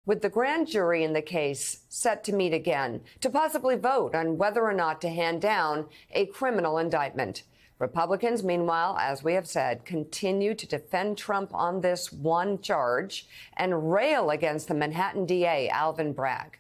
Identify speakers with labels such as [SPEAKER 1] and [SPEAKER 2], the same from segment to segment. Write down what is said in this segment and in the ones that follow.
[SPEAKER 1] with the grand jury in the case set to meet again to possibly vote on whether or not to hand down a criminal indictment. Republicans, meanwhile, as we have said, continue to defend Trump on this one charge and rail against the Manhattan DA, Alvin Bragg.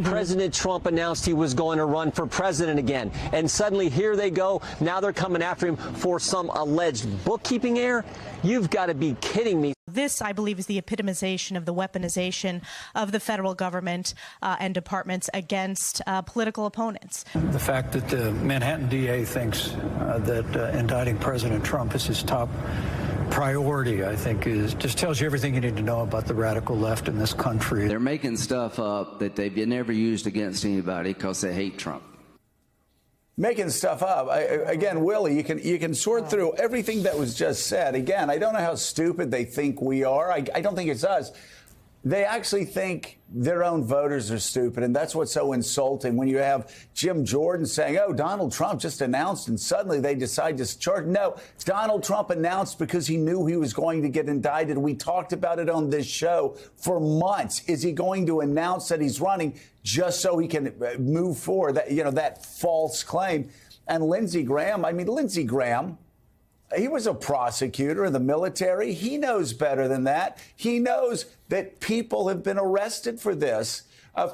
[SPEAKER 2] President Trump announced he was going to run for president again. And suddenly here they go. Now they're coming after him for some alleged bookkeeping error. You've got to be kidding me.
[SPEAKER 3] This, I believe, is the epitomization of the weaponization of the federal government and departments against political opponents.
[SPEAKER 4] The fact that the Manhattan DA thinks that indicting President Trump is his top priority, I think, just tells you everything you need to know about the radical left in this country.
[SPEAKER 5] They're making stuff up that they've never used against anybody because they hate Trump.
[SPEAKER 6] Making stuff up. Again, Willie, you can sort through everything that was just said. Again, I don't know how stupid they think we are. I don't think it's us. They actually think their own voters are stupid, and that's what's so insulting when you have Jim Jordan saying, oh, Donald Trump just announced, and suddenly they decide to charge. No, Donald Trump announced because he knew he was going to get indicted. We talked about it on this show for months. Is he going to announce that he's running just so he can move forward, that false claim? And Lindsey Graham, he was a prosecutor in the military. He knows better than that. He knows that people have been arrested for this,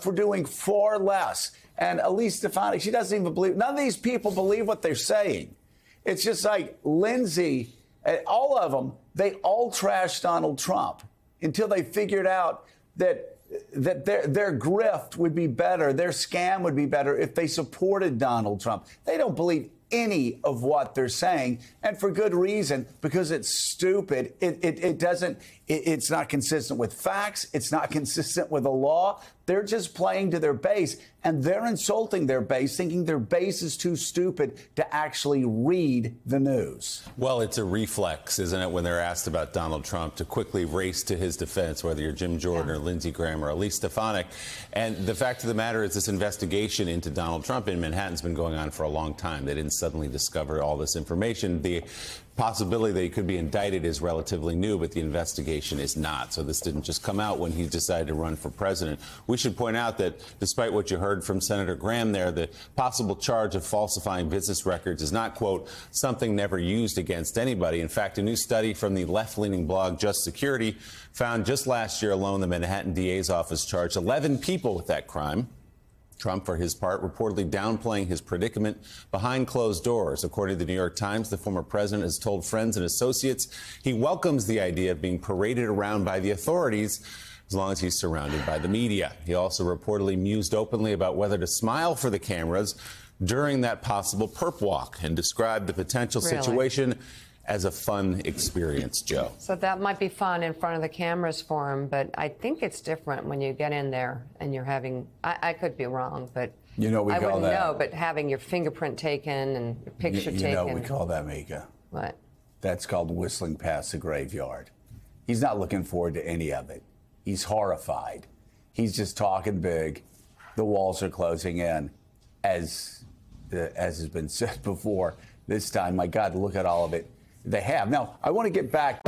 [SPEAKER 6] for doing far less. And Elise Stefanik, she doesn't even believe, none of these people believe what they're saying. It's just like Lindsey, all of them, they all trashed Donald Trump until they figured out that their grift would be better, their scam would be better if they supported Donald Trump. They don't believe any of what they're saying, and for good reason, because it's stupid. It's not consistent with facts. It's not consistent with the law. They're just playing to their base, and they're insulting their base, thinking their base is too stupid to actually read the news.
[SPEAKER 7] Well, it's a reflex, isn't it, when they're asked about Donald Trump, to quickly race to his defense, whether you're Jim Jordan or Lindsey Graham or Elise Stefanik. And the fact of the matter is this investigation into Donald Trump in Manhattan's been going on for a long time. They didn't suddenly discover all this information. The possibility that he could be indicted is relatively new, but the investigation is not. So this didn't just come out when he decided to run for president. We should point out that despite what you heard from Senator Graham there, the possible charge of falsifying business records is not, quote, something never used against anybody. In fact, a new study from the left-leaning blog Just Security found just last year alone the Manhattan DA's office charged 11 people with that crime. Trump, for his part, reportedly downplaying his predicament behind closed doors. According to the New York Times, the former president has told friends and associates he welcomes the idea of being paraded around by the authorities as long as he's surrounded by the media. He also reportedly mused openly about whether to smile for the cameras during that possible perp walk and described the potential situation as a fun experience, Joe.
[SPEAKER 1] So that might be fun in front of the cameras for him, but I think it's different when you get in there and you're having, I could be wrong, but
[SPEAKER 6] I wouldn't know,
[SPEAKER 1] but having your fingerprint taken and your picture taken.
[SPEAKER 6] You know what we call that, Mika?
[SPEAKER 1] What?
[SPEAKER 6] That's called whistling past the graveyard. He's not looking forward to any of it. He's horrified. He's just talking big. The walls are closing in, as has been said before. This time, my God, look at all of it. They have. Now, I want to get back.